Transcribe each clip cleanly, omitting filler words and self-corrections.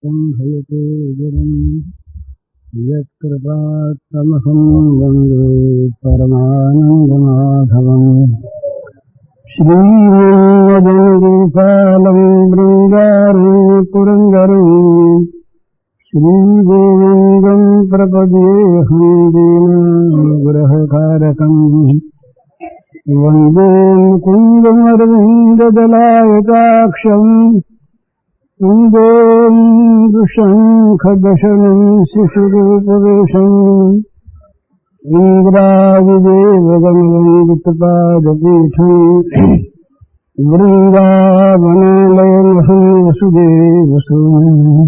संभयते गिरिं यत्कृपात्तमहं वन्दे परमानन्दमाधवम्। श्रीमन्मदङ्गीपालं बृङ्गारं पुरन्दरं श्रीगोविन्दं प्रपद्येऽहं दीनानुग्रहकारकम्। वन्दे मुकुन्दमरविन्ददलायताक्षम् इन्दोन्दुशङ्खदशनं शिशुरूपवेशम् इन्द्रादिदेवगणवन्दितपादपीठम् वृन्दावनालयमहं वसुदेवसूनुः।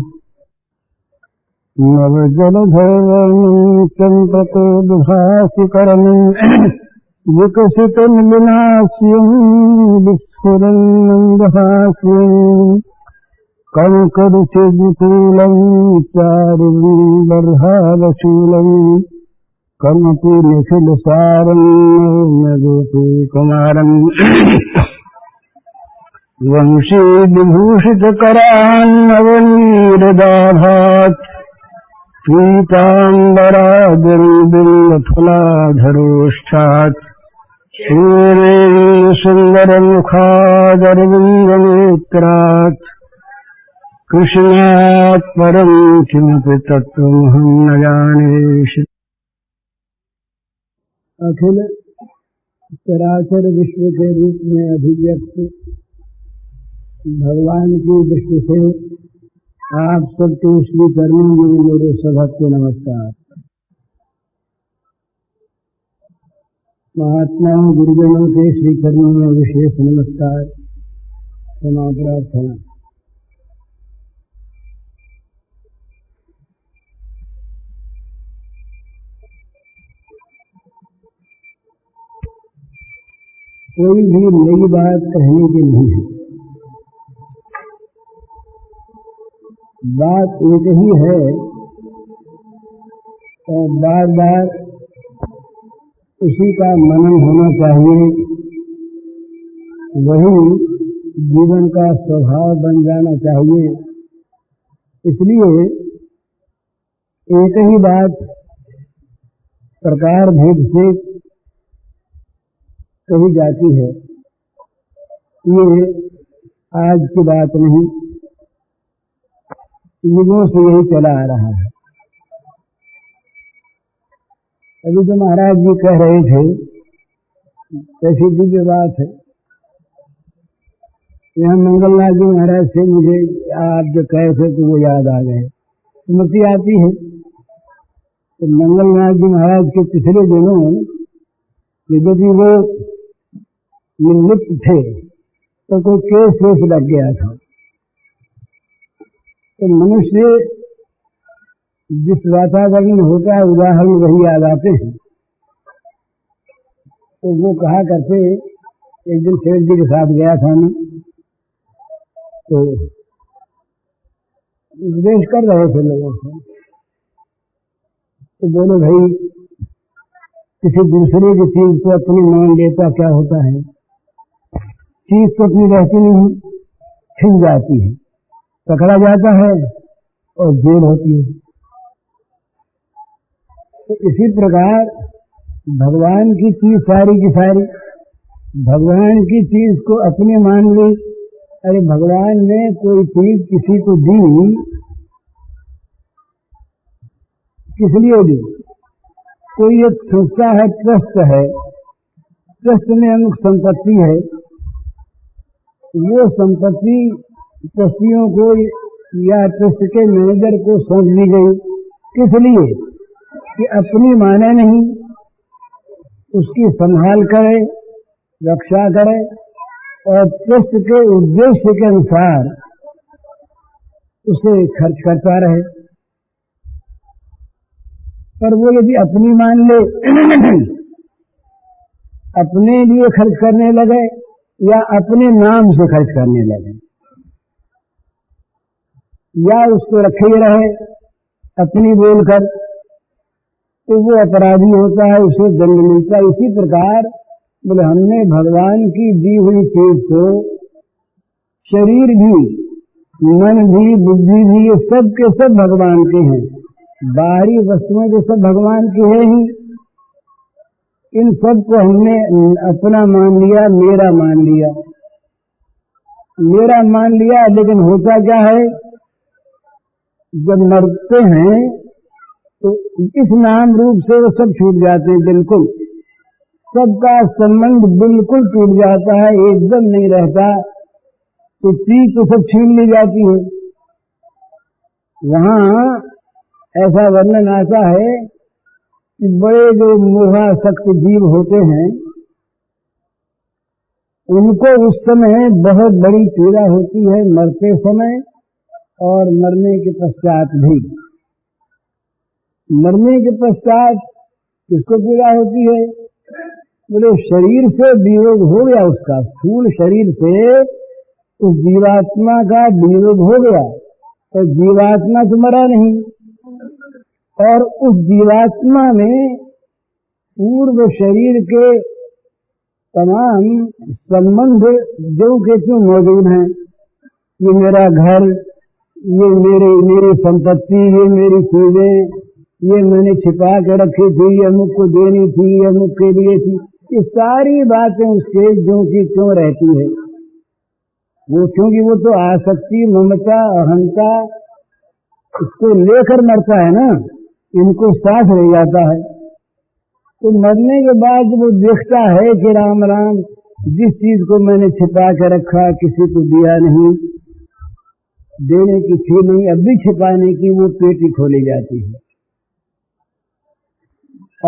नवजलधवनं चम्प्रतोद्भासिकरम् विकसितनिलनास्यं विस्फुरन्नन्दहास्यम् कङ्करुचिविपुलं चारुवीलर्हावशूलं कर्मपूर्यखिलसारं गोपीकुमारम् वंशीविभूषितकरान्नवनीरदाभात् पीताम्बरादिर्बिल्लफलाधरोष्ठात् सूरेन्द्रसुन्दरमुखादरविन्दनेत्रात् कृष्णात् परं किमपि तत्त्वमहं न जाने। अखिल चराचर विश्व के रूप में अभिव्यक्त भगवान की दृष्टि से आप सबके श्री चरणों में मेरे सभक्ति नमस्कार। महात्माओं गुरुजनों के श्री चरणों में विशेष नमस्कार, क्षमा प्रार्थना। कोई भी नई बात कहने की नहीं है, बात एक ही है और बार बार इसी का मनन होना चाहिए। वही जीवन का स्वभाव बन जाना चाहिए। इसलिए एक ही बात प्रकार भेद से कही जाती है, ये आज की बात नहीं, युगों से यही चला आ रहा है। अभी जो महाराज जी कह रहे थे, कैसी दिव्य बात है। यहाँ मंगलनाथ जी महाराज से मुझे आप जो कहे थे तो वो याद आ गए, स्मृति आती है। तो मंगलनाथ जी महाराज के पिछले दिनों यदि वो निर्लिप्त थे तो कोई केस लग गया था। तो मनुष्य जिस वातावरण में होता है, उदाहरण वही याद आते हैं। तो वो कहा करते, एक दिन शेर जी के साथ गया था मैं, तो उपदेश कर रहे थे लोगों से। तो बोले भाई, किसी दूसरे की चीज को अपनी मान लेता क्या होता है? चीज तो अपनी रहती नहीं, छिन जाती है, पकड़ा जाता है और जेल होती है। तो इसी प्रकार भगवान की चीज सारी की सारी, भगवान की चीज को अपने मान ली। अरे भगवान ने कोई चीज किसी को दी, किस लिए दी? कोई एक संस्था है, ट्रस्ट है, ट्रस्ट में अमुक संपत्ति है। वो संपत्ति ट्रस्टियों को या ट्रस्ट के मैनेजर को सौंप दी गई। किस लिए? कि अपनी माने नहीं, उसकी संभाल करे, रक्षा करे और ट्रस्ट के उद्देश्य के अनुसार उसे खर्च करता रहे। पर वो यदि अपनी मान ले, अपने लिए खर्च करने लगे या अपने नाम से खर्च करने लगे, या उसको रखे रहे अपनी बोलकर, तो वो अपराधी होता है, उसे दंड मिलता है। इसी प्रकार बोले हमने भगवान की दी हुई चीज को शरीर भी मन भी, बुद्धि भी, ये सब के सब भगवान के हैं। बाहरी वस्तुएं तो सब भगवान की है ही। इन सब को हमने अपना मान लिया, मेरा मान लिया, मेरा मान लिया। लेकिन होता क्या है, जब मरते हैं तो इस नाम रूप से वो सब छूट जाते हैं। बिल्कुल सबका संबंध बिल्कुल टूट जाता है, एकदम नहीं रहता। तो चीज तो सब छीन ली जाती है। वहां ऐसा वर्णन आता है कि बड़े जो मोहासक्त जीव होते हैं उनको उस समय बहुत बड़ी पीड़ा होती है, मरते समय और मरने के पश्चात भी। मरने के पश्चात किसको पीड़ा होती है? बोले शरीर से वियोग हो गया, उसका स्थूल शरीर से उस जीवात्मा का वियोग हो गया। तो जीवात्मा तो मरा नहीं, और उस जीवात्मा में पूर्व शरीर के तमाम संबंध जो के क्यों मौजूद हैं। ये मेरा घर, ये मेरी संपत्ति, ये मेरी चीजें, ये मैंने छिपा के रखी थी, ये मुझको देनी थी, ये मुझके लिए थी। ये सारी बातें उसके जो की क्यों रहती है। वो क्योंकि वो तो आसक्ति, ममता, अहंता इसको लेकर मरता है ना, इनको साथ रह जाता है। तो मरने के बाद वो देखता है कि राम राम, जिस चीज को मैंने छिपा के रखा, किसी को दिया नहीं, देने की थी नहीं, अब भी छिपाने की वो पेटी खोली जाती है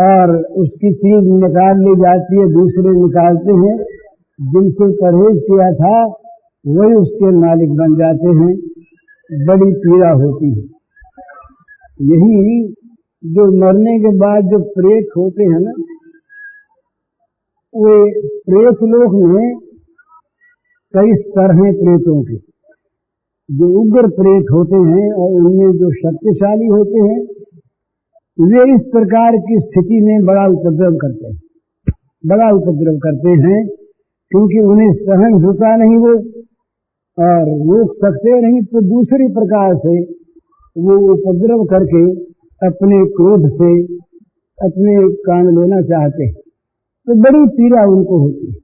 और उसकी चीज निकाल ली जाती है, दूसरे निकालते हैं। जिनसे परहेज किया था वही उसके मालिक बन जाते हैं। बड़ी पीड़ा होती है। यही जो मरने के बाद जो प्रेत होते हैं ना, वे प्रेत लोक में कई स्तर हैं प्रेतों के। जो उग्र प्रेत होते हैं और उनमें जो शक्तिशाली होते हैं, वे इस प्रकार की स्थिति में बड़ा उपद्रव करते हैं, बड़ा उपद्रव करते हैं, क्योंकि उन्हें सहन होता नहीं वो और रोक सकते नहीं। तो दूसरी प्रकार से वो उपद्रव करके अपने क्रोध से अपने कान लेना चाहते हैं, तो बड़ी पीड़ा उनको होती है।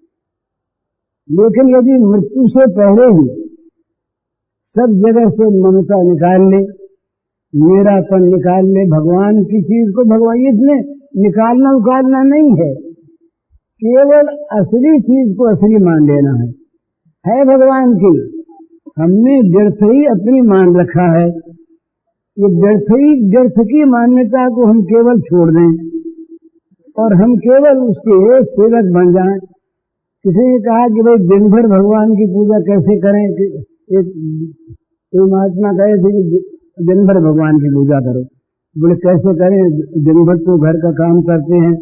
लेकिन यदि मृत्यु से पहले ही सब जगह से ममता निकाल ले, मेरापन निकाल ले, भगवान की चीज को भगवान, इसमें निकालना उकालना नहीं है, केवल असली चीज को असली मान लेना है भगवान की। हमने व्यर्थ ही अपनी मान रखा है। ये व्यर्थ की मान्यता को हम केवल छोड़ दें और हम केवल उसके सेवक बन जाएं। किसी ने कहा कि भाई दिन भर भगवान की पूजा कैसे करें? एक महात्मा कहे थे कि दिन भर भगवान की पूजा करो। बोले कैसे करें? दिन भर तो घर का काम करते हैं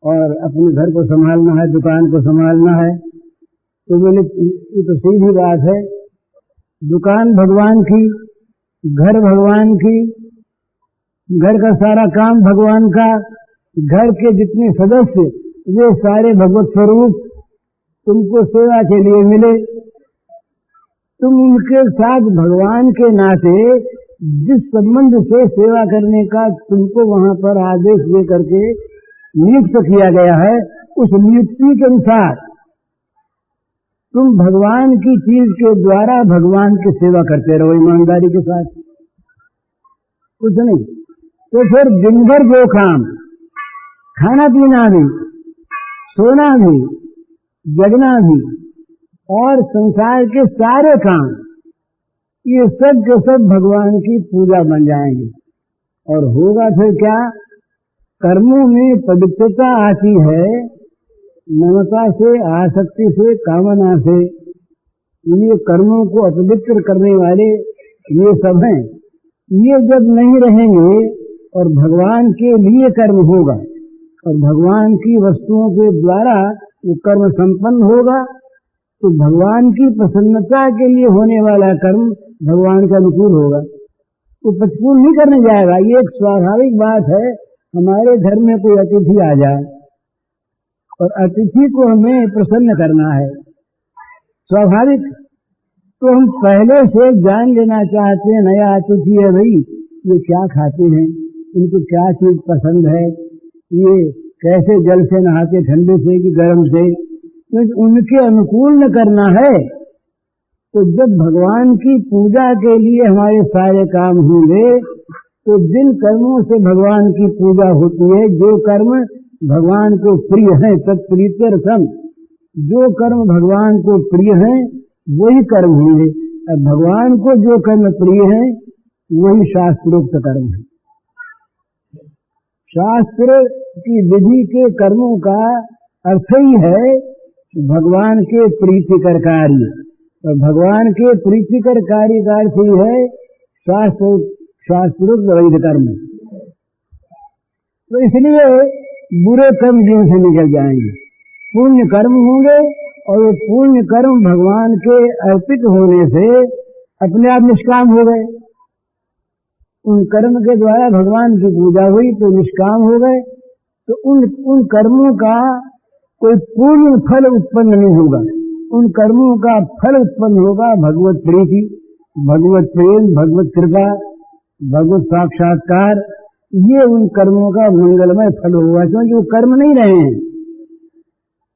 और अपने घर को संभालना है, दुकान को संभालना है। तो बोले ये तो सीधी बात है, दुकान भगवान की, घर भगवान की, घर का सारा काम भगवान का, घर के जितने सदस्य वे सारे भगवत स्वरूप तुमको सेवा के लिए मिले। तुम उनके साथ भगवान के नाते जिस संबंध से सेवा करने का तुमको वहां पर आदेश दे करके नियुक्त किया गया है, उस नियुक्ति के अनुसार तुम भगवान की चीज के द्वारा भगवान की सेवा करते रहो ईमानदारी के साथ, कुछ नहीं। तो फिर दिन भर जो काम, खाना पीना भी, सोना भी, जगना भी और संसार के सारे काम, ये सब के सब भगवान की पूजा बन जाएंगे। और होगा फिर क्या? कर्मों में पवित्रता आती है, ममता से, आसक्ति से, कामना से। ये कर्मों को अपवित्र करने वाले ये सब हैं। ये जब नहीं रहेंगे और भगवान के लिए कर्म होगा और भगवान की वस्तुओं के द्वारा वो कर्म संपन्न होगा, तो भगवान की प्रसन्नता के लिए होने वाला कर्म भगवान के अनुकूल होगा। वो प्रतिकूल नहीं करने जाएगा। ये एक स्वाभाविक बात है। हमारे घर में कोई अतिथि आ जाए और अतिथि को हमें प्रसन्न करना है, स्वाभाविक। तो हम पहले से जान लेना चाहते हैं, नया अतिथि है भाई, ये क्या खाते हैं, इनको क्या चीज पसंद है, ये कैसे जल से नहाते, ठंडे से कि गर्म से, क्योंकि उनके अनुकूल न करना है। तो जब भगवान की पूजा के लिए हमारे सारे काम होंगे, तो जिन कर्मों से भगवान की पूजा होती है, जो कर्म भगवान को प्रिय है, तत्प्रीत्यर्थम, जो कर्म भगवान को प्रिय है वही कर्म होंगे। और भगवान को जो कर्म प्रिय है वही शास्त्रोक्त कर्म है। शास्त्र की विधि के कर्मों का अर्थ ही है भगवान के प्रीतिकर कार्य, और भगवान के प्रीतिकर कार्य का अर्थ ही है शास्त्रोक्त वैध कर्म। तो इसलिए बुरे कर्म जीवन से निकल जाएंगे, पुण्य कर्म होंगे, और वो पुण्य कर्म भगवान के अर्पित होने से अपने आप निष्काम हो गए। उन कर्म के द्वारा भगवान की पूजा हुई तो निष्काम हो गए। तो उन कर्मों का कोई पूर्ण फल उत्पन्न नहीं होगा, उन कर्मों का फल उत्पन्न होगा भगवत प्रीति, भगवत प्रेम, भगवत कृपा, भगवत साक्षात्कार। ये उन कर्मों का मंगलमय फल होगा, क्योंकि वो कर्म नहीं रहे हैं,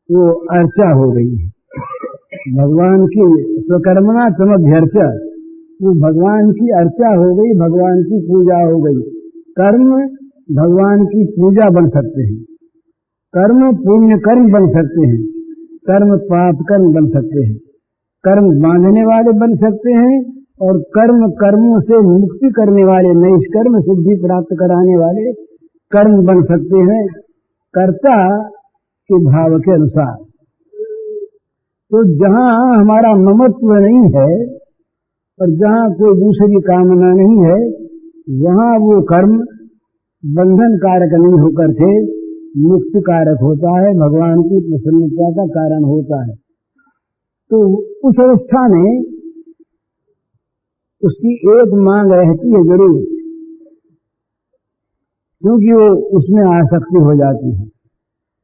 वो अर्चा हो गई है भगवान की। स्वकर्मणा तमभ्यर्चा, वो भगवान की अर्चा हो गई, भगवान की पूजा हो गई। कर्म भगवान की पूजा बन सकते हैं, कर्म पुण्य कर्म बन सकते हैं, कर्म पाप कर्म बन सकते हैं, कर्म बांधने वाले बन सकते हैं, और कर्म कर्मों से मुक्ति करने वाले, नैष्कर्म सिद्धि प्राप्त कराने वाले कर्म बन सकते हैं, कर्ता के भाव के अनुसार। तो जहां हमारा ममत्व नहीं है और जहां कोई दूसरी कामना नहीं है, वहां वो कर्म बंधन कारक नहीं होकर के मुक्ति कारक होता है, भगवान की प्रसन्नता का कारण होता है। तो उस अवस्था में उसकी एक मांग रहती है जरूर, क्योंकि वो उसमें आसक्ति हो जाती है।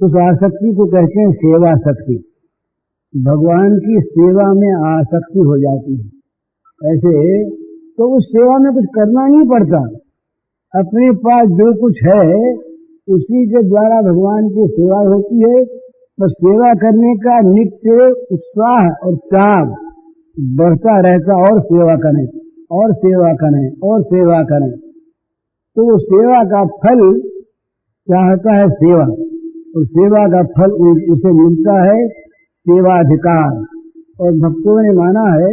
उस आसक्ति को कहते हैं सेवा शक्ति, भगवान की सेवा में आसक्ति हो जाती है। ऐसे तो उस सेवा में कुछ करना नहीं पड़ता, अपने पास जो कुछ है उसी के द्वारा भगवान की सेवा होती है। तो सेवा करने का नित्य उत्साह और त्याग बढ़ता रहता, और सेवा करें और सेवा करें और सेवा करें। तो वो सेवा का फल चाहता है सेवा, और सेवा का फल उसे मिलता है सेवाधिकार। और भक्तों ने माना है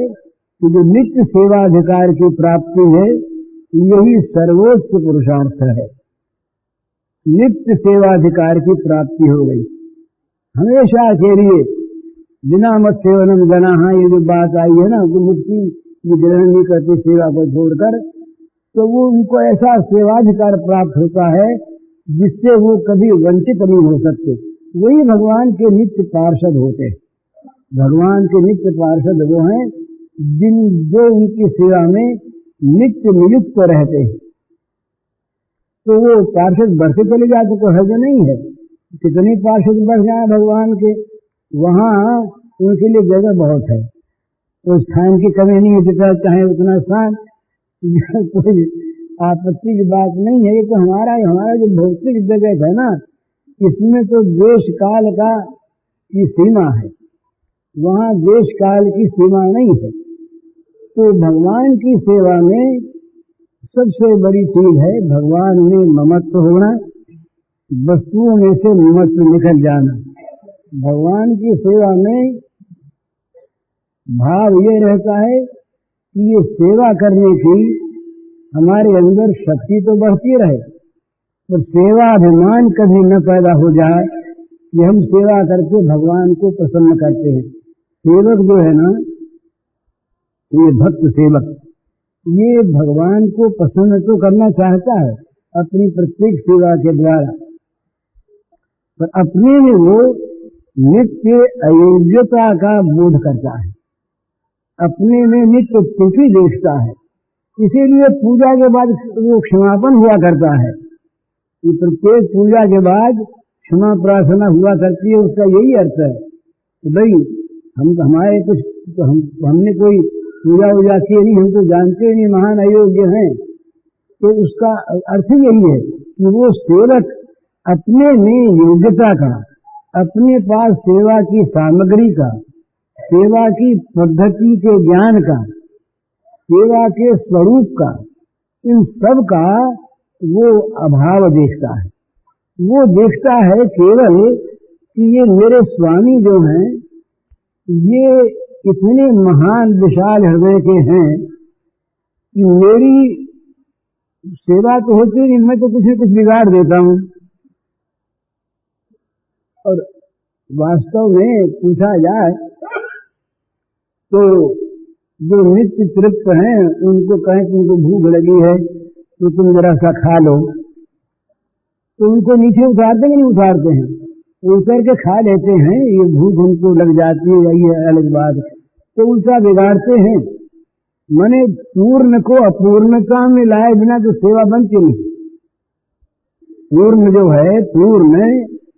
कि जो नित्य सेवाधिकार की प्राप्ति है यही सर्वोच्च पुरुषार्थ है। नित्य सेवाधिकार की प्राप्ति हो गई, हमेशा के लिए बिना मत सेवनम जनाहा, ये जो बात आई है ना कि मुक्ति ये ग्रहण नहीं करते सेवा को छोड़कर, तो वो उनको ऐसा सेवाधिकार प्राप्त होता है जिससे वो कभी वंचित नहीं हो सकते। वही भगवान के नित्य पार्षद होते हैं। भगवान के नित्य पार्षद वो हैं जो उनकी सेवा में नित्य नियुक्त रहते हैं। तो वो पार्षद बढ़ते चले जाते, तो हर्ज नहीं है, कितने पार्षद बढ़ जाए भगवान के, वहाँ उनके लिए जगह बहुत है, तो स्थान की कमी नहीं है, जितना चाहे उतना स्थान, कोई आपत्ति की बात नहीं है। ये तो हमारा जो भौतिक जगह है ना, इसमें तो देश काल की सीमा है, वहाँ देश काल की सीमा नहीं है। तो भगवान की सेवा में सबसे बड़ी चीज है भगवान में ममत्व होना, वस्तुओं में से ममत्व निकल जाना। भगवान की सेवा में भाव ये रहता है कि ये सेवा करने की हमारे अंदर शक्ति तो बढ़ती रहे, पर सेवाभिमान कभी न पैदा हो जाए कि हम सेवा करके भगवान को प्रसन्न करते हैं। सेवक जो है ना, ये भक्त सेवक, ये भगवान को प्रसन्न तो करना चाहता है अपनी प्रत्येक सेवा के द्वारा, पर अपने में वो नित्य अयोग्यता का बोध करता है, अपने में नित्य त्रुटि देखता है। इसीलिए पूजा के बाद वो क्षमापन हुआ करता है। ये प्रत्येक पूजा के बाद क्षमा प्रार्थना हुआ करती है। उसका यही अर्थ है कि भाई हमने कोई पूजा वूजा किए नहीं, हम तो जानते नहीं, महान अयोग्य हैं। तो उसका अर्थ यही है कि वो सेवक अपने में योग्यता का, अपने पास सेवा की सामग्री का, सेवा की पद्धति के ज्ञान का, सेवा के स्वरूप का, इन सब का वो अभाव देखता है। वो देखता है केवल कि ये मेरे स्वामी जो हैं ये इतने महान विशाल हृदय के हैं कि मेरी सेवा तो होती नहीं, मैं तो कुछ न कुछ बिगाड़ देता हूँ। और वास्तव में पूछा जाए तो जो नित्य तृप्त हैं उनको कहें कि उनको भूख लगी है तो तुम जरा सा खा लो, तो उनको नीचे उतारते नहीं उतारते हैं, उतर के खा लेते हैं। ये भूख उनको लग जाती है, ये अलग बात है, तो उल्टा बिगाड़ते हैं। माने पूर्ण को अपूर्णता में लाए बिना तो सेवा बनती नहीं। पूर्ण जो है, पूर्ण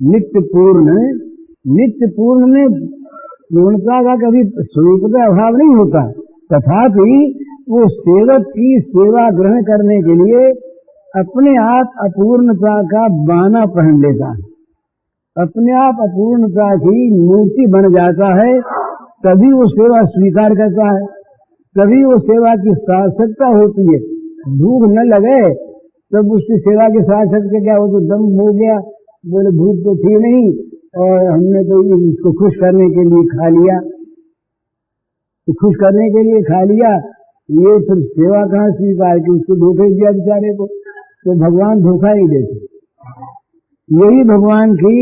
नित्य पूर्ण में पूर्णता का कभी स्वरूप का अभाव नहीं होता। तथापि वो सेवक की सेवा ग्रहण करने के लिए अपने आप अपूर्णता का बाना पहन लेता है, अपने आप अपूर्णता की मूर्ति बन जाता है, तभी वो सेवा स्वीकार करता है, तभी वो सेवा की सार्थकता होती है। भूख न लगे तब उसकी सेवा की सार्थकता क्या हो, तो दम हो गया, बोले भूख तो थी नहीं और हमने तो इसको खुश करने के लिए खा लिया, तो खुश करने के लिए खा लिया, ये फिर सेवा कहाँ स्वीकार की, उसको धोखा ही दिया बेचारे को। तो भगवान धोखा ही देते। यही भगवान की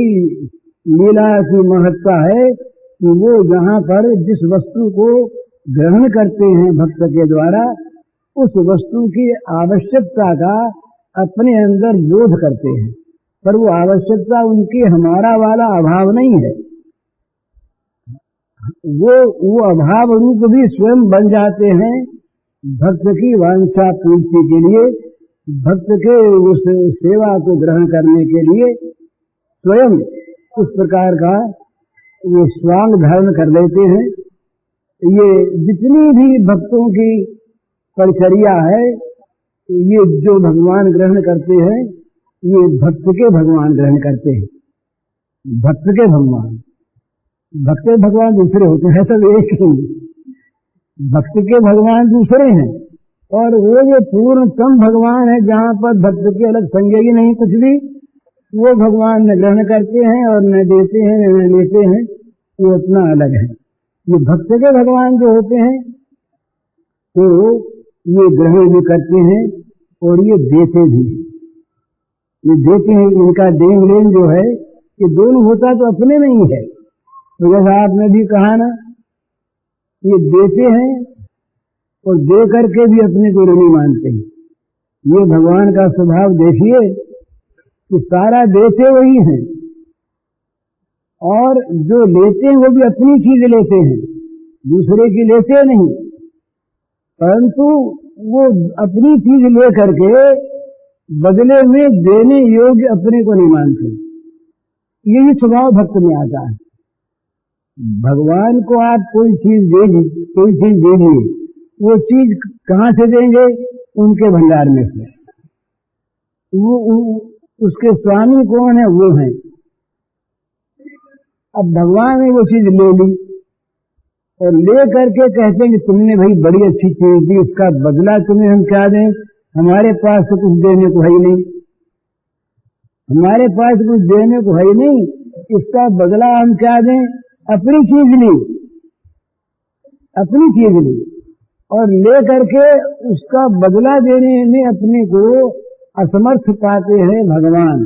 लीला की महत्ता है कि वो जहाँ पर जिस वस्तु को ग्रहण करते हैं भक्त के द्वारा, उस वस्तु की आवश्यकता का अपने अंदर बोध करते हैं, पर वो आवश्यकता उनकी हमारा वाला अभाव नहीं है। वो अभाव रूप भी स्वयं बन जाते हैं भक्त की वांछा पूर्ति के लिए, भक्त के उस सेवा को ग्रहण करने के लिए स्वयं उस प्रकार का वो स्वांग धारण कर लेते हैं। ये जितनी भी भक्तों की परिचर्या है, ये जो भगवान ग्रहण करते हैं, ये भक्त के भगवान ग्रहण करते हैं। भक्त के भगवान दूसरे होते हैं, सब एक ही। भक्त के भगवान दूसरे हैं और वो जो पूर्णतम भगवान है, जहाँ पर भक्त के अलग संज्ञा ही नहीं कुछ भी, वो भगवान न ग्रहण करते हैं और न देते हैं न लेते हैं, वो अपना अलग है। ये भक्त के भगवान जो होते हैं तो ये ग्रहण भी करते हैं और ये देते भी हैं। ये देते हैं, इनका देन लेन जो है ये दोनों होता तो अपने में ही है। तो जैसा आपने भी कहा ना, ये देते हैं और दे करके भी अपने को ऋणी मानते हैं। ये भगवान का स्वभाव देखिए कि सारा देते वही हैं और जो लेते हैं वो भी अपनी चीज लेते हैं, दूसरे की लेते नहीं, परंतु वो अपनी चीज ले करके बदले में देने योग्य अपने को नहीं मानते। यही स्वभाव भक्त में आता है। भगवान को आप कोई चीज दीजिए, वो चीज कहाँ से देंगे? उनके भंडार में से। वो उसके स्वामी कौन है? वो हैं। अब भगवान ने वो चीज ले ली और ले करके कहते हैं कि तुमने भाई बड़ी अच्छी चीज दी, इसका बदला तुम्हें हम क्या दें? हमारे पास तो कुछ देने को है ही नहीं, हमारे पास कुछ देने को है ही नहीं, इसका बदला हम क्या दें? अपनी चीज ली, अपनी चीज ली और ले करके उसका बदला देने में अपने को असमर्थ पाते हैं भगवान।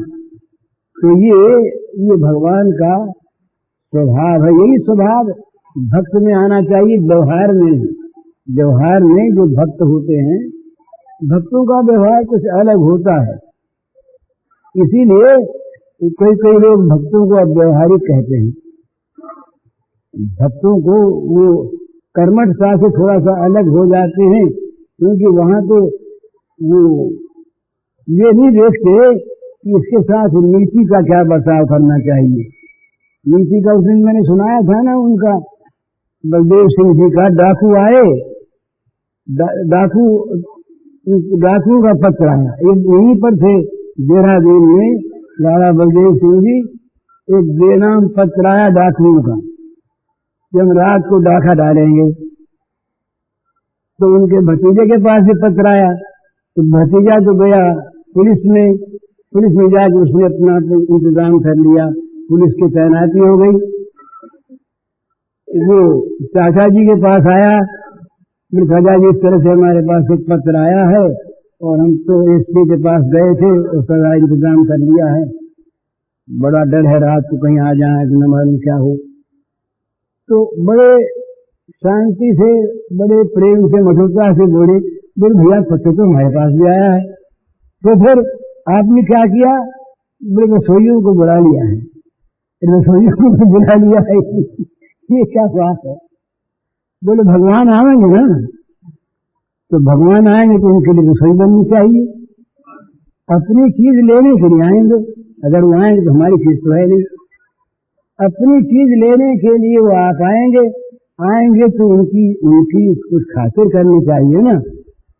तो ये भगवान का स्वभाव है। यही स्वभाव भक्त में आना चाहिए, व्यवहार में। व्यवहार में जो भक्त होते हैं, भक्तों का व्यवहार कुछ अलग होता है। इसीलिए कई लोग भक्तों को अव्यवहारिक कहते हैं। भक्तों को वो कर्मठता से थोड़ा सा अलग हो जाते हैं, क्योंकि वहां तो वो ये नहीं देखते कि इसके साथ नीति का क्या बर्ताव करना चाहिए। नीति का उस दिन मैंने सुनाया था ना, उनका बलदेव सिंह जी का डाकू आए डाकू का पत्र आया। यहीं पर थे देहरादून में लाला बलदेव सिंह जी, एक बेनाम पत्र आया डाकुओं का कि हम रात को डाका डालेंगे। तो उनके भतीजे के पास भी पत्र आया, तो भतीजा तो गया पुलिस में जाकर उसने अपना इंतजाम कर लिया, पुलिस की तैनाती हो गई। वो चाचा जी के पास आया, चाचा जी इस तरह से हमारे पास एक पत्र आया है और हम तो एसपी के पास गए थे, उसका इंतजाम कर लिया है, बड़ा डर है रात को कहीं आ जाए तो न मालूम क्या हो। तो बड़े शांति से, बड़े प्रेम से, मधुरता से बोले भैया पत्र तो हमारे पास भी आया है। तो फिर आपने क्या किया? बोले रसोइयों को बुला लिया है। रसोइयों को बुला लिया है, ये क्या बात है? बोले भगवान आएंगे ना, तो भगवान आएंगे तो उनके लिए रसोई बननी चाहिए। अपनी चीज लेने के लिए आएंगे, अगर वो आएंगे तो हमारी चीज तो है नहीं। अपनी चीज लेने के लिए वो आप आएंगे तो उनकी कुछ खातिर करनी चाहिए ना।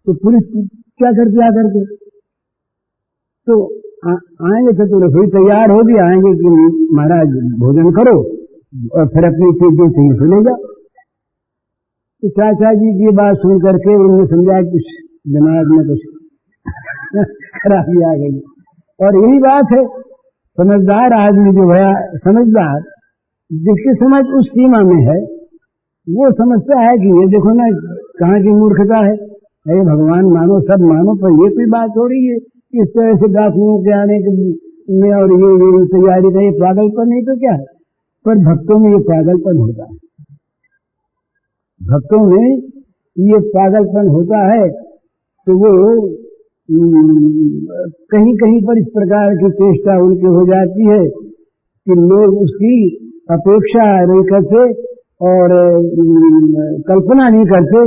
तो पुलिस क्या करती आकर के? तो आएंगे तो रसोई तैयार होगी, आएंगे कि महाराज भोजन करो और फिर अपनी चीज जो चाहिए तो ले जाओ। तो चाचा जी की बात सुन करके उन्होंने समझा कुछ दिमाग में कुछ खराबी आ गई। और यही बात है, समझदार आदमी जो है, समझदार जिसकी समझ उस सीमा में है, वो समझता है कि ये देखो ना कहाँ की मूर्खता है। अरे भगवान मानो, सब मानो, पर ये कोई बात हो रही है इस तरह से डाकुओं के आने में और ये तैयारी का, ये पागलपन नहीं तो क्या है? पर भक्तों में ये पागलपन होता है, भक्तों में ये पागलपन होता है। तो वो कहीं कहीं पर इस प्रकार की चेष्टा उनकी हो जाती है कि लोग उसकी अपेक्षा नहीं करते और कल्पना नहीं करते।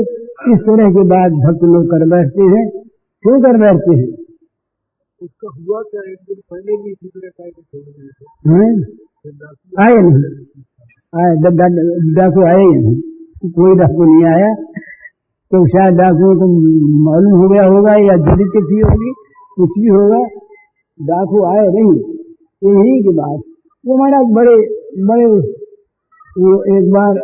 इस तरह की बात भक्त लोग कर बैठते हैं। क्यों कर बैठते हैं? उसका हुआ क्या? एक दिन पहले भी इसी तरह का आए नहीं, डाकू आए ही नहीं, कोई डाकू नहीं आया। तो शायद डाकुओं को मालूम हो गया होगा या जल्दी थी होगी, कुछ भी होगा, डाकू आए नहीं। यही की बात। वो महाराज बड़े वो एक बार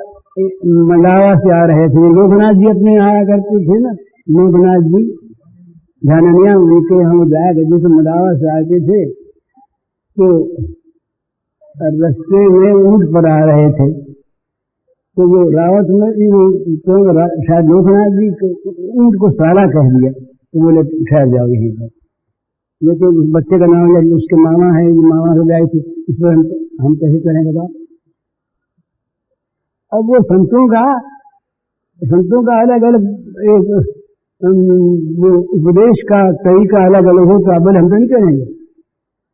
मंडावा से आ रहे थे, लोकनाथ जी अपने आया करते थे ना, लोकनाथ जी ध्यानिया, उनके हम जाया करते थे, मंडावा से आते थे। तो रास्ते में ऊंट पर आ रहे थे, तो वो रावत में शायद लोकनाथ जी ऊंट को साला कह दिया। तो बोले ठहर जाओ यहीं पर, लेकिन उस बच्चे का नाम या उसके मामा है, मामा हो जाए थे, इस पर हम कैसे करेंगे बात? अब वो संतों का अलग अलग एक उपदेश का तरीका अलग अलग हो, तो अब हम तो नहीं करेंगे।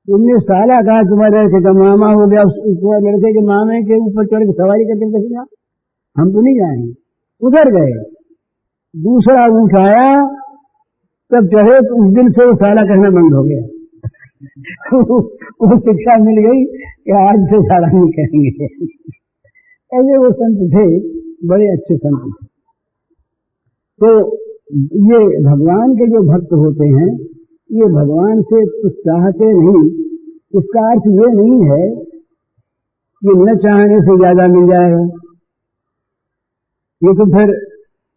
तुमने साला कहा, तुम्हारे लड़के का मामा हो गया, उसके लड़के के मामे के ऊपर चढ़ के सवारी करके कैसे जाओ? हम तो नहीं जाएंगे। उधर गए, दूसरा ऊँट आया, तब चढ़े तो उस दिन से वो साला कहना बंद हो गया। वो शिक्षा मिल गई कि आज से साला नहीं कहेंगे। ऐसे वो संत थे, बड़े अच्छे संत थे। तो ये भगवान के जो भक्त होते हैं, ये भगवान से कुछ चाहते नहीं। इसका अर्थ ये नहीं है कि न चाहने से ज्यादा मिल जाएगा। ये तो फिर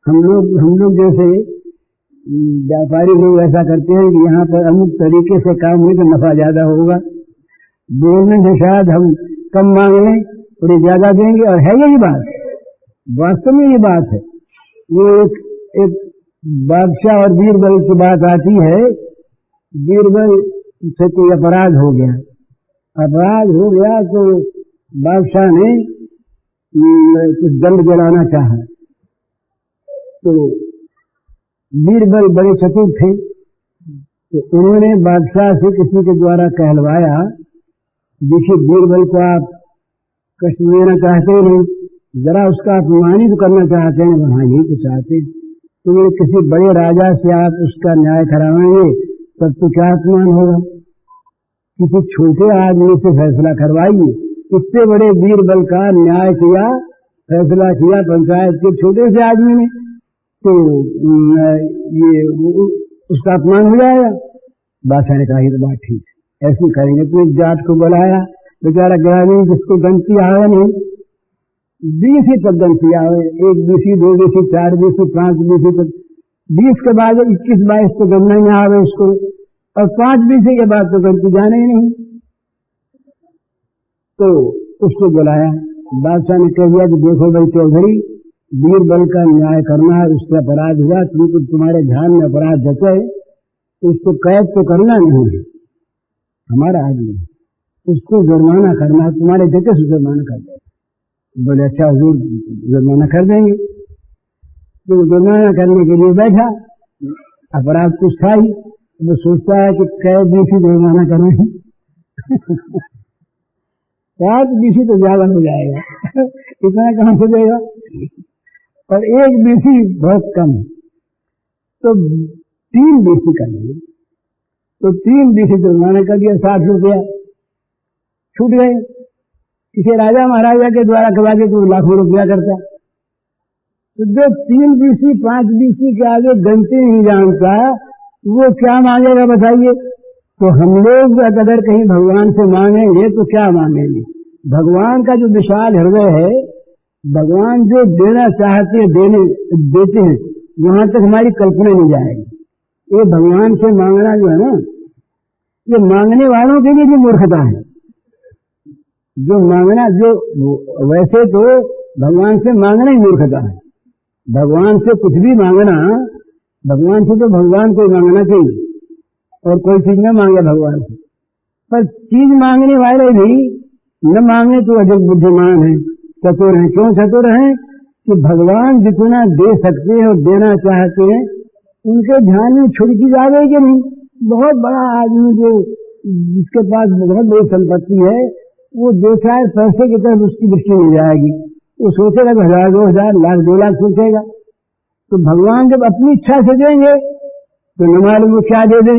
हम लोग जैसे व्यापारी लोग ऐसा करते हैं कि यहाँ पर अमुक तरीके से काम हुई तो नफा ज्यादा होगा, बोलने से शायद हम कम मांग लें थोड़ी ज्यादा देंगे। और है यही बात, वास्तव में ये बात है। वो एक बादशाह और बीरबल की बात आती है। बीरबल से कोई अपराध हो गया तो बादशाह ने कुछ दंड जलाना चाहा। तो बीरबल बड़े चतुर थे, तो उन्होंने बादशाह से किसी के द्वारा कहलवाया, देखिए बीरबल को आप कष्ट देना चाहते नहीं, जरा उसका अपमानित करना चाहते हैं। वहां यही तो चाहते। तो ये किसी बड़े राजा से आप उसका न्याय कराएंगे तब तो क्या अपमान होगा? किसी छोटे आदमी से फैसला करवाइए। इतने बड़े बीरबल का न्याय किया, फैसला किया पंचायत के छोटे से आदमी ने, तो ये उसका अपमान हो जाएगा। बादशाह ने कहा ये तो बात ठीक है, ऐसे करेंगे। तो एक जाट को बुलाया, बेचारा ग्रामीण जिसको गंती आवे नहीं, 20 ही तक गंती आवे, 1 बीसी 2 बीसी 4 बीसी 5 बीसी तक, 20 के बाद 21-22 तो गमना ही आवे उसको, और 5 बीसी के बाद तो गंती जाने ही नहीं। तो उसको बुलाया, बादशाह ने कह दिया कि देखो भाई चौधरी, बीरबल का न्याय करना है, उससे अपराध हुआ, तुमको तुम्हारे ध्यान में अपराध जचे, उसको कैद तो करना नहीं है, हमारा आदमी, उसको जुर्माना करना है, तुम्हारे जगह से जुर्माना कर देंगे। बोले अच्छा हुजूर, जुर्माना कर देंगे। तो जुर्माना करने के लिए बैठा, अपराध कुछ था ही, वो सोचता है कि कैद बीसी जुर्माना करें 5 बीसी तो ज्यादा हो जाएगा इतना कहां से देगा, और 1 बीसी बहुत कम, तो 3 बीसी कर दिए। तो 3 बीसी जुर्माना कर दिया, 60 रुपया छूट गए। किसी राजा महाराजा के द्वारा करवा के तो लाखों रुपया करता। तो जो 3 बीसी 5 बीसी के आगे गंती नहीं जानता, वो क्या मांगेगा बताइए। तो हम लोग अगर कहीं भगवान से मांगेंगे तो क्या मांगेंगे? भगवान का जो विशाल हृदय है, भगवान जो देना चाहते देते हैं, वहां तक हमारी कल्पना नहीं जाएगी। ये भगवान से मांगना जो है ना, ये मांगने वालों के लिए भी मूर्खता है। जो मांगना, जो वैसे तो भगवान से मांगना ही मूर्खता है। भगवान से कुछ भी मांगना, भगवान से तो भगवान को मांगना चाहिए, और कोई चीज न मांगे भगवान से। पर चीज मांगने वाले भी न मांगे तो अधिक बुद्धिमान है, चतुर हैं। क्यों चतुर हैं? कि भगवान जितना दे सकते हैं और देना चाहते हैं, उनके ध्यान में छुड़की जावे कि नहीं। बहुत बड़ा आदमी जो जिसके पास बहुत बड़ी संपत्ति है, वो 2-4 पैसे की तरफ उसकी दृष्टि नहीं जाएगी। वो सोचेगा 1000, 2000, लाख, 2 लाख सोचेगा। तो भगवान जब अपनी इच्छा से देंगे तो न मालूम वो क्या दे दे,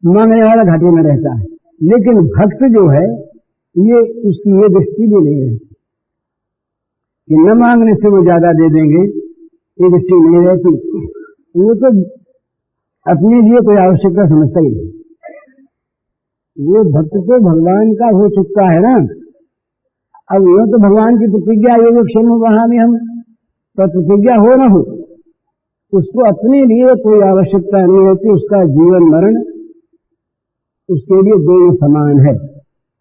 मांगने वाला घाटे में रहता है। लेकिन भक्त जो है, ये उसकी ये दृष्टि भी नहीं है कि न मांगने से वो ज्यादा दे देंगे, ये दृष्टि नहीं रहती। वो तो अपने लिए कोई आवश्यकता समझता ही नहीं। वो भक्त तो भगवान का हो चुका है ना। अब ये तो भगवान की प्रतिज्ञा, ये क्षण वहां भी हम तो प्रतिज्ञा हो न हो, उसको अपने लिए कोई आवश्यकता नहीं रहती। उसका जीवन मरण उसके लिए दोनों समान है,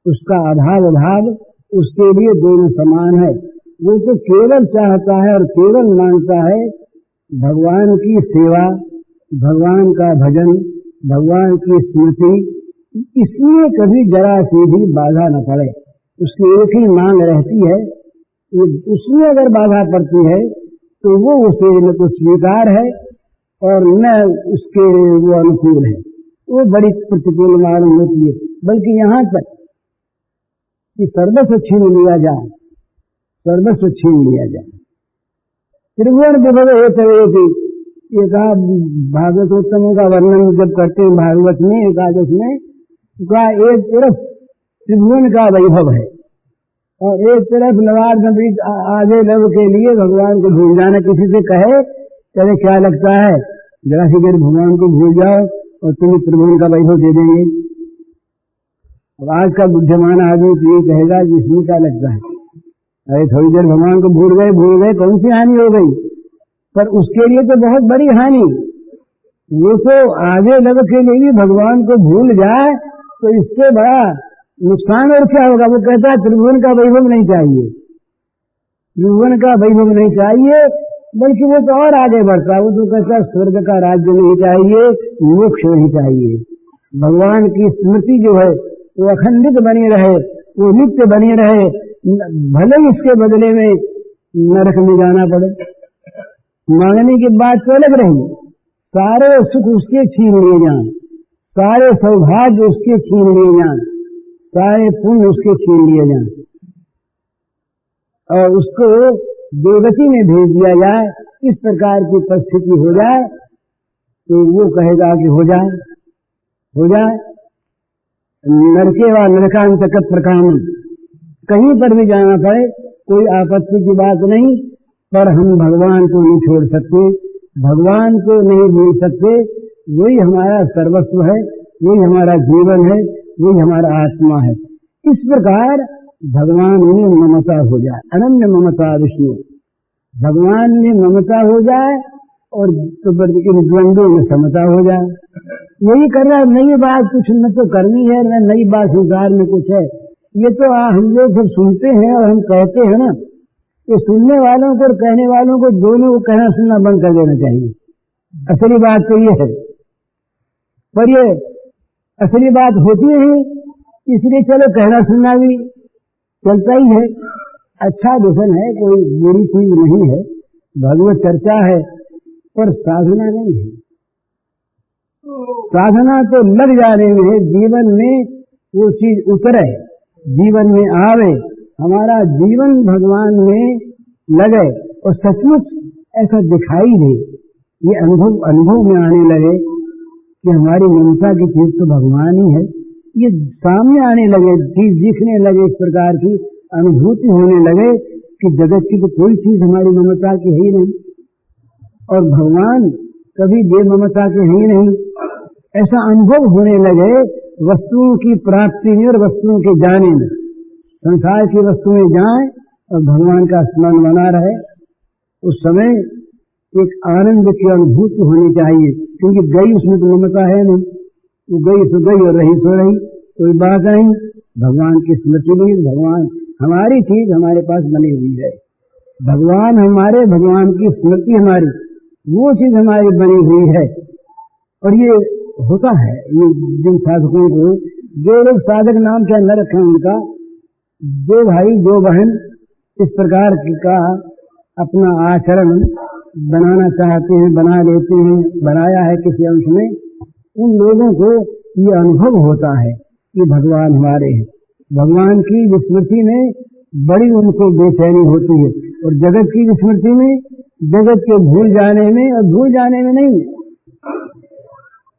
उसका अभाव अभाव उसके लिए दोनों समान है। वो तो केवल चाहता है और केवल मांगता है भगवान की सेवा, भगवान का भजन, भगवान की स्मृति। इसमें कभी जरा सी भी बाधा न पड़े, उसकी एक ही मांग रहती है। उसमें अगर बाधा पड़ती है तो वो उसे न तो स्वीकार है और न उसके वो अनुकूल है, वो बड़ी प्रतिकूल मालूम होती है। बल्कि यहाँ तक कि सर्वस्व छीन लिया जाए, सर्वस्व छीन लिया जाए। त्रिभुवन विभव हेतु ये कहा, भागवतोत्तमों का वर्णन जब करते हैं भागवत में एकादश में, का एक तरफ त्रिभुवन का वैभव है और एक तरफ लवार नबी आधे लव के लिए भगवान को भूल जाना। किसी से कहे चले क्या लगता है, जरा सी देर भगवान को भूल जाओ और तुम्हें त्रिभुवन का वैभव दे देंगे। अब आज का बुद्धिमान आदमी तो ये कहेगा कि इसमें क्या लगता है, अरे थोड़ी देर भगवान को भूल गए कौन सी हानि हो गई। पर उसके लिए तो बहुत बड़ी हानि। वो तो आधे लव के लिए भी भगवान को भूल जाए तो इससे बड़ा नुकसान और क्या होगा। वो कहता है त्रिभुवन का वैभव नहीं चाहिए, त्रिभुवन का वैभव नहीं चाहिए, बल्कि वो तो और आगे बढ़ता है। वो तो कहता है स्वर्ग का राज्य नहीं चाहिए, मोक्ष नहीं चाहिए। भगवान की स्मृति जो है वो अखंडित बनी रहे, वो नित्य बनी रहे, भले इसके बदले में नरक में जाना पड़े। मांगने की बात तो अलग रही, सारे सुख उसके छीन लिए जाएं, सारे सौभाग्य उसके छीन लिए जाएं, सारे पुण्य उसके छीन लिए जाएं और उसको देवती में भेज दिया जाए, इस प्रकार की परिस्थिति हो जाए तो वो कहेगा कि हो जाए, हो जाए। नरके व नरकांतक प्रकाम, कहीं पर भी जाना पड़े कोई आपत्ति की बात नहीं, पर हम भगवान को नहीं छोड़ सकते। भगवान को नहीं भूल सकते। वही हमारा सर्वस्व है, वही हमारा जीवन है, वही हमारा आत्मा है। इस प्रकार भगवान में ममता हो जाए, अनन्य ममता विष्णु, भगवान में ममता हो जाए और तो इन द्वंद्वों में समता हो जाए। यही कर रहा है। नई बात कुछ न तो करनी है, न नई बात संसार में कुछ है। ये तो हम लोग सब सुनते हैं और हम कहते हैं ना, ये सुनने वालों को और कहने वालों को दोनों को कहना सुनना बंद कर देना चाहिए। असली बात तो ये है, पर ये असली बात होती है, इसलिए चलो कहना सुनना भी चलता ही है। अच्छा दूषण है, कोई बुरी चीज नहीं है, भगवत चर्चा है, पर साधना नहीं है। साधना तो लग जाने में है, जीवन में वो चीज उतरे, जीवन में आवे, हमारा जीवन भगवान में लगे और सचमुच ऐसा दिखाई दे, ये अनुभव में आने लगे कि हमारी ममता की चीज तो भगवान ही है। ये सामने आने लगे, चीज दिखने लगे, इस प्रकार की अनुभूति होने लगे कि जगत की तो कोई चीज हमारी ममता की है ही नहीं और भगवान कभी बेममता के है ही नहीं। ऐसा अनुभव होने लगे वस्तुओं की प्राप्ति में और वस्तुओं के जाने में। संसार की वस्तुएं जाएं और भगवान का स्मरण बना रहे, उस समय एक आनंद की अनुभूति होनी चाहिए, क्योंकि गई उसमें तो ममता है नहीं, वो गई सो गई और रही सो रही, कोई बात नहीं। भगवान की स्मृति में भगवान हमारी चीज हमारे पास बनी हुई है, भगवान हमारे, भगवान की स्मृति हमारी, वो चीज हमारी बनी हुई है। और ये होता है, ये जिन साधकों को, जो लोग साधक नाम क्या न रखें, उनका जो भाई जो बहन इस प्रकार का अपना आचरण बनाना चाहते हैं, बना लेते हैं, बनाया है किसी अंश में, उन लोगों को ये अनुभव होता है कि भगवान हमारे हैं। भगवान की स्मृति में बड़ी उनको बेचैनी होती है और जगत की स्मृति में, जगत के भूल जाने में, और भूल जाने में नहीं,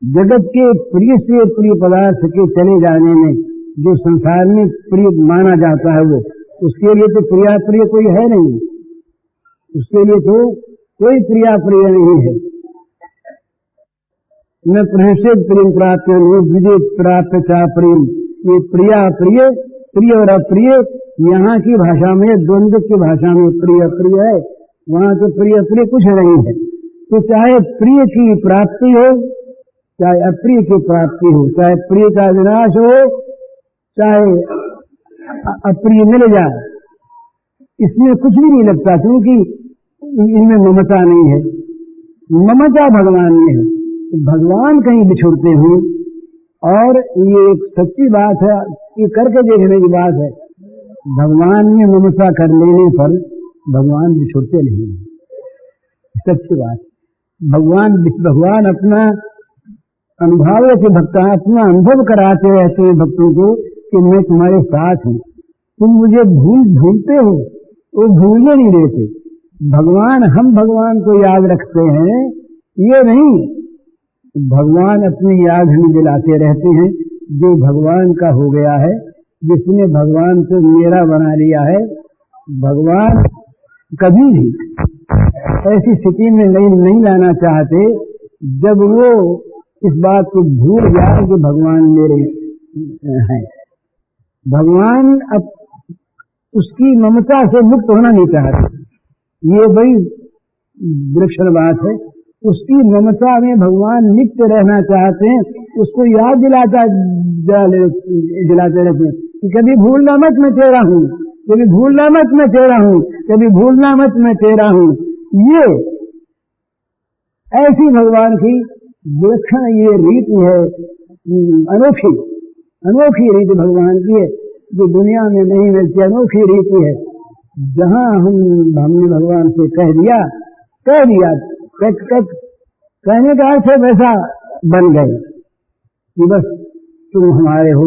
जगत के प्रिय से प्रिय पदार्थ के चले जाने में, जो संसार में प्रिय माना जाता है वो, उसके लिए तो प्रिया प्रिय कोई है नहीं, उसके लिए तो कोई प्रिया प्रिय नहीं है। न प्रेषित प्रेम प्राप्त, विदित प्राप्त चा प्रेम, ये प्रिया प्रिय, प्रिय और अप्रिय, यहाँ की भाषा में, द्वंद्व की भाषा में प्रिय प्रिय है, वहाँ तो प्रिय प्रिय कुछ नहीं है। तो चाहे प्रिय की प्राप्ति हो, चाहे अप्रिय की प्राप्ति हो, चाहे प्रिय का विनाश हो, चाहे अप्रिय मिल जाए, इसमें कुछ भी नहीं लगता, क्योंकि इनमें ममता नहीं है। ममता भगवान में है। भगवान कहीं बिछुड़ते हुए, और ये एक सच्ची बात है, ये करके देखने की बात है, भगवान में ममता कर लेने पर भगवान बिछुड़ते नहीं, सच्ची बात। भगवान अपना अनुभव के भक्त, अपना अनुभव कराते रहते हैं भक्तों को कि मैं तुम्हारे साथ हूँ, तुम मुझे भूलते हो, वो भूलने नहीं देते। हम भगवान को याद रखते हैं, ये नहीं, भगवान अपनी याद हमें दिलाते रहते हैं। जो भगवान का हो गया है, जिसने भगवान को मेरा बना लिया है, भगवान कभी भी ऐसी स्थिति में नहीं लाना चाहते जब वो इस बात को भूल जाए कि भगवान मेरे हैं। भगवान अब उसकी ममता से मुक्त होना नहीं चाहते, ये बड़ी विलक्षण बात है। उसकी ममता में भगवान नित्य रहना चाहते हैं, उसको याद दिलाते रहते हैं कि कभी भूलना मत मैं तेरा हूँ, कभी भूलना मत मैं तेरा हूँ, कभी भूलना मत मैं तेरा हूँ। ये ऐसी भगवान की विलक्षण ये रीति है, अनोखी रीति भगवान की है, जो दुनिया में नहीं मिलती, अनोखी रीति है। जहाँ हमने भगवान से कह दिया, कहने का अर्थ है वैसा बन गए कि बस तुम हमारे हो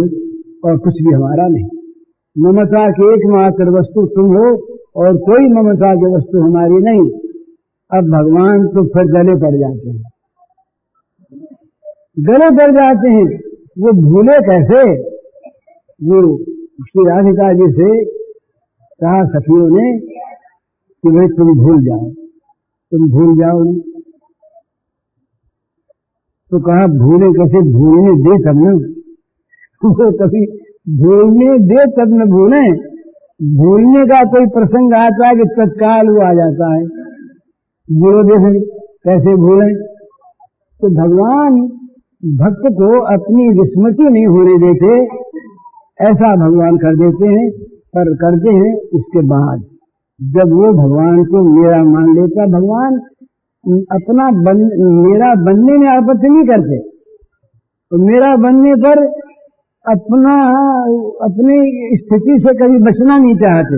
और कुछ भी हमारा नहीं। ममता की एकमात्र वस्तु तुम हो और कोई ममता की वस्तु हमारी नहीं। अब भगवान तो फिर गले पड़ जाते हैं, वो भूले कैसे? वो श्री राधिका जी से कहा सखियों ने कि भाई तुम भूल जाओ, तो कहा भूले कैसे, भूलने दे तब न, वो कभी भूलने दे तब न भूले। भूलने का कोई प्रसंग आता है कि तत्काल वो आ जाता है, भूलो देखें कैसे भूलें। तो भगवान भक्त को अपनी विस्मृति नहीं होने देते, ऐसा भगवान कर देते हैं। पर करते हैं उसके बाद जब वो भगवान को मेरा मान लेता, भगवान अपना मेरा बनने में आपत्ति नहीं करते, तो मेरा बनने पर अपनी स्थिति से कभी बचना नहीं चाहते,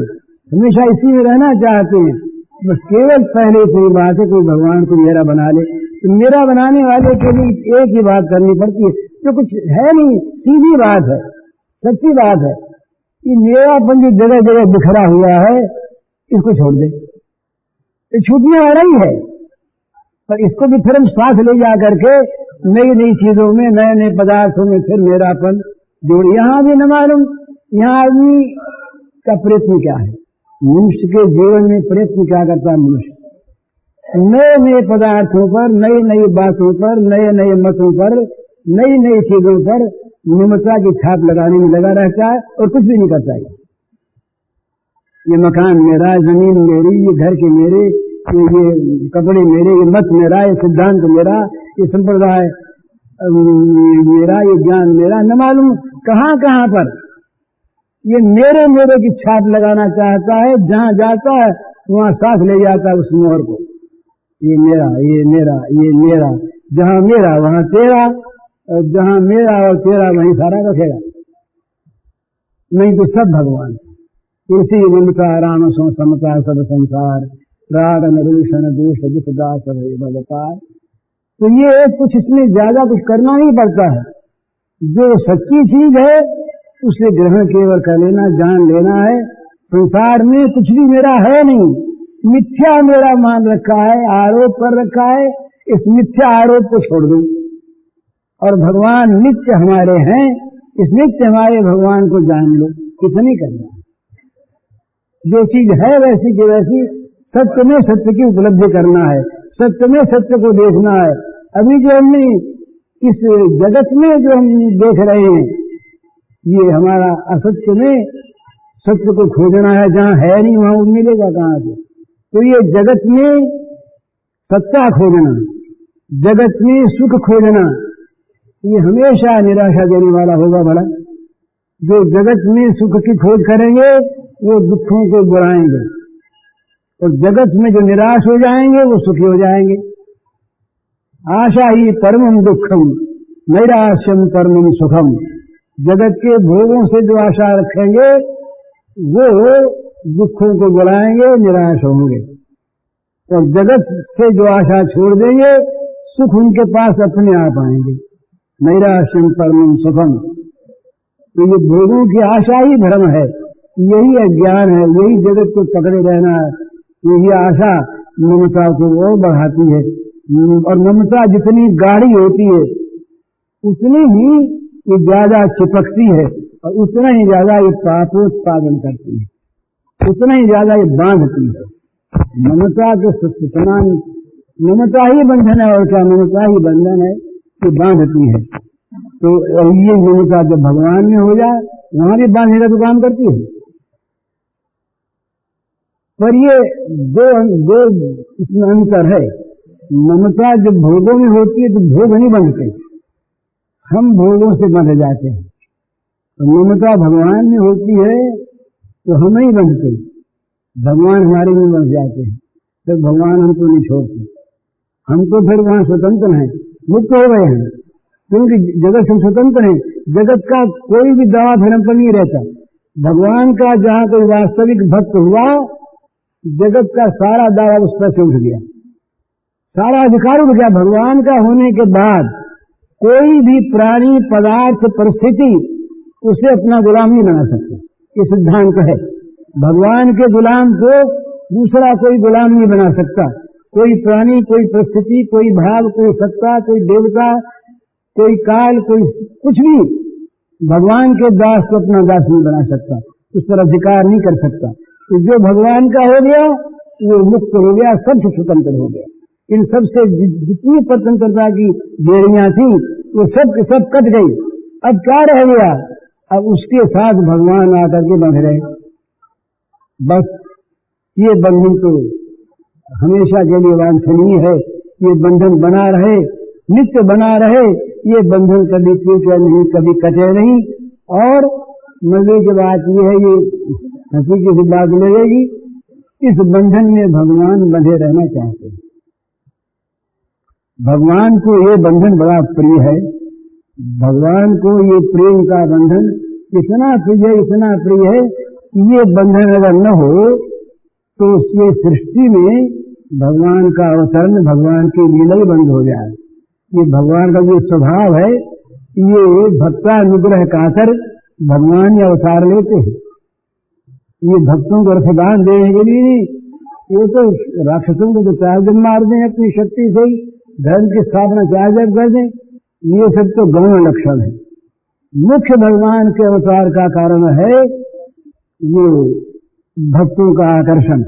हमेशा इसी में रहना चाहते हैं। बस केवल पहले से ही बात है कोई भगवान को मेरा बना ले, तो मेरा बनाने वाले के लिए एक ही बात करनी पड़ती है, जो कुछ है नहीं, सीधी बात है, सच्ची बात है कि मेरापन जो जगह जगह बिखरा हुआ है इसको छोड़ दे, ये छूटने वाला ही है। पर इसको भी फिर हम साथ ले जा करके नई नई चीजों में, नए नए पदार्थों में फिर मेरापन जोड़। यहाँ भी न मालूम, यहाँ आदमी का प्रयत्न क्या है, मनुष्य के जीवन में प्रयत्न क्या करता है मनुष्य, नए नए पदार्थों पर, नई नई बातों पर, नए नए मतों पर, नई नई चीजों पर ममता की छाप लगाने में लगा रहता है और कुछ भी नहीं करता है। ये मकान मेरा, जमीन मेरी, ये घर के मेरे, ये कपड़े मेरे, ये मत मेरा, ये सिद्धांत मेरा, ये संप्रदाय मेरा, ये ज्ञान मेरा, न मालूम कहाँ कहाँ पर ये मेरे मेरे की छाप लगाना चाहता है। जहाँ जाता है वहाँ साथ ले जाता है उस मोहर को, ये मेरा, ये मेरा, ये मेरा। जहाँ मेरा वहाँ तेरा, और जहाँ मेरा और तेरा वहीं सारा रखेगा, नहीं तो सब भगवान। तुलसी ममता राम सो समता सब संसार, राग नरूषण दोष दुख दास बलपार। तो ये कुछ इसमें ज्यादा कुछ करना नहीं पड़ता है, जो सच्ची चीज है उसे ग्रहण केवल कर लेना, जान लेना है। संसार में कुछ भी मेरा है नहीं, मिथ्या मेरा मान रखा है, आरोप कर रखा है, इस मिथ्या आरोप को छोड़ दो और भगवान नित्य हमारे हैं, इस नित्य हमारे भगवान को जान लो। कुछ नहीं करना, जो चीज है वैसी की वैसी सत्य में सत्य की उपलब्धि करना है, सत्य में सत्य को देखना है। अभी जो हमने इस जगत में जो हम देख रहे हैं, ये हमारा असत्य में सत्य को खोजना है, जहाँ है नहीं वहाँ मिलेगा कहाँ से। तो ये जगत में सत्ता खोजना, जगत में सुख खोजना, ये हमेशा निराशा देने वाला होगा। बड़ा जो जगत में सुख की खोज करेंगे वो दुखों को बुलाएंगे, और जगत में जो निराश हो जाएंगे वो सुखी हो जाएंगे। आशा ही परमम दुखम नैराश्यम परमम सुखम। जगत के भोगों से जो आशा रखेंगे वो दुखों को बुलाएंगे, निराश होंगे, और जगत से जो आशा छोड़ देंगे सुख उनके पास अपने आप आएंगे। नैराश्यम परमम सुखम। तो ये भोगों की आशा ही भ्रम है, यही अज्ञान है, यही जगत को पकड़े रहना है। यही आशा ममता को और बढ़ाती है, और ममता जितनी गाढ़ी होती है उतनी ही ये ज्यादा चिपकती है, और उतना ही ज्यादा ये पापोत्पादन करती है, उतना ही ज्यादा ये बांधती है। ममता के समान ममता ही बंधन है, और क्या ममता ही बंधन है, ये बांधती है। तो ये ममता जब भगवान में हो जाए वहां भी बांधने का तो काम करती है। पर ये दो इसमें अंतर है। ममता जब भोगों में होती है तो भोग नहीं बंधते, हम भोगों से बंध जाते हैं। तो ममता भगवान में होती है तो हम नहीं बंधते, भगवान हमारे में बंध जाते हैं। फिर भगवान हमको नहीं छोड़ते, हम तो फिर वहां स्वतंत्र हैं, मुक्त हो गए हैं, क्योंकि जगत से स्वतंत्र है। जगत का कोई भी दावा फिर हम पर नहीं रहता। भगवान का जहाँ कोई वास्तविक भक्त हुआ, जगत का सारा दावा उस पर से उठ गया, सारा अधिकार उठ गया। भगवान का होने के बाद कोई भी प्राणी, पदार्थ, परिस्थिति उसे अपना गुलाम नहीं बना सकता। ये सिद्धांत है। भगवान के गुलाम को दूसरा कोई गुलाम नहीं बना सकता। कोई प्राणी, कोई परिस्थिति, कोई भाव, कोई सत्ता, कोई देवता, कोई काल, कोई कुछ भी भगवान के दास को अपना दास नहीं बना सकता, उस पर अधिकार नहीं कर सकता। तो जो भगवान का हो गया वो मुक्त हो गया, सबसे स्वतंत्र हो गया। इन सब से जितनी स्वतंत्रता की बेड़ियां थी वो सब के सब कट गई। अब क्या रह गया? अब उसके साथ भगवान आकर के बंध रहे। बस ये बंधन तो हमेशा के लिए वांछनीय है, ये बंधन बना रहे, नित्य बना रहे। ये बंधन कभी टूटे नहीं, कभी कटे नहीं। और मजे की बात ये है, ये हंसी की बात लगेगी, इस बंधन में भगवान बंधे रहना चाहते हैं। भगवान को ये बंधन बड़ा प्रिय है। भगवान को ये प्रेम का बंधन इतना प्रिय है, ये बंधन अगर न हो तो उसके सृष्टि में भगवान का अवतरण, भगवान की लीला ही बंद हो जाए। ये भगवान का जो स्वभाव है, ये भक्तानुग्रह खाकर भगवान ये अवतार लेते हैं। ये भक्तों को रसदान देने के लिए नहीं, ये तो राक्षसों को तो 4 दिन मार दें अपनी शक्ति से ही, धर्म की स्थापना 4 जब कर दें। ये सब तो गौण लक्षण है। मुख्य भगवान के अवतार का कारण है ये भक्तों का आकर्षण।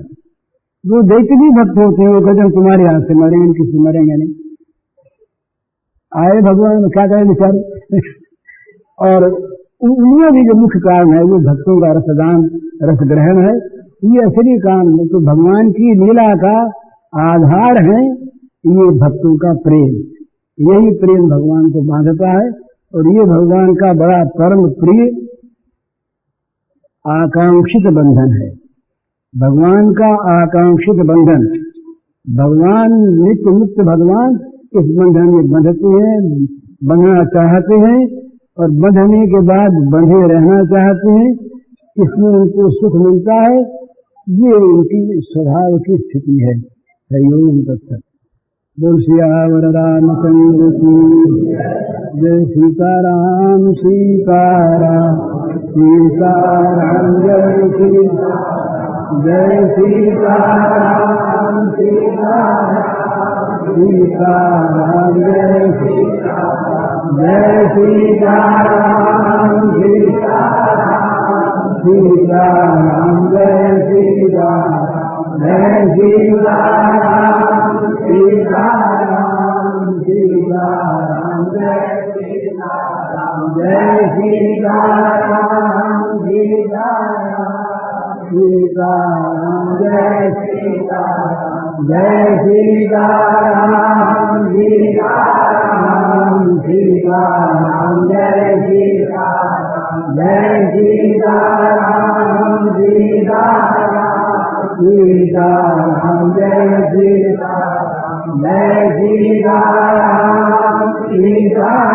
जो दैत्य भी भक्त होते हैं वो कहते हैं तुम्हारे हाथ से मरेंगे, किसी मरेंगे नहीं। आए भगवान क्या करें बेचारे। और उनमें भी जो मुख्य कारण है वो भक्तों का रसदान, रस ग्रहण है। ये असली कारण है। तो भगवान की लीला का आधार है ये भक्तों का प्रेम। यही प्रेम भगवान को बांधता है। और ये भगवान का बड़ा परम प्रिय आकांक्षित बंधन है। भगवान का आकांक्षित बंधन। भगवान नित्य मुक्त भगवान इस बंधन में बंधते हैं, बंधना चाहते हैं और बंधने के बाद बंधे रहना चाहते हैं। इसमें उनको सुख मिलता है। ये उनकी स्वभाव की स्थिति है। हरिओम तत्सत। बोल सियावर रामचंद्र की जय। सीताराम सीताराम सीताराम जय सीताराम जय सीताराम सीताराम सीताराम जय सीताराम जय सीताराम सीताराम सीताराम जय सीताराम जय सीताराम सीताराम सीताराम जय सीताराम जय सीताराम सीताराम सीताराम जय सीताराम जय सीताराम सीताराम सीताराम जय सीताराम जय सीताराम सीताराम सीताराम जय सीताराम जय सीताराम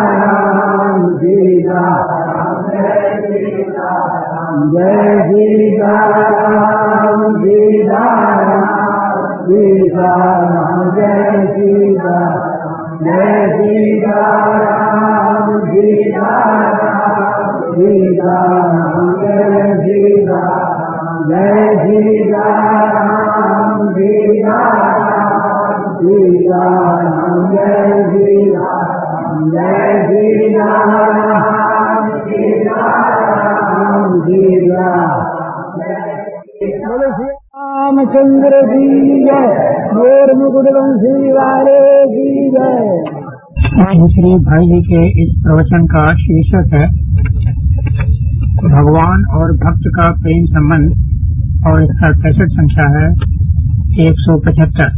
सीताराम सीताराम जय सीताराम जय सीताराम सीताराम सीताराम जय सीताराम जय सीताराम सीताराम सीताराम जय सीताराम जय सीताराम सीताराम सीताराम जय सीताराम जय सीताराम सीताराम रामचंद्र की जय। मोर मुकुट वंशी वाले की जय। आज श्री भाई जी के इस प्रवचन का शीर्षक है भगवान और भक्त का प्रेम संबंध और इसका 65 संख्या है 175।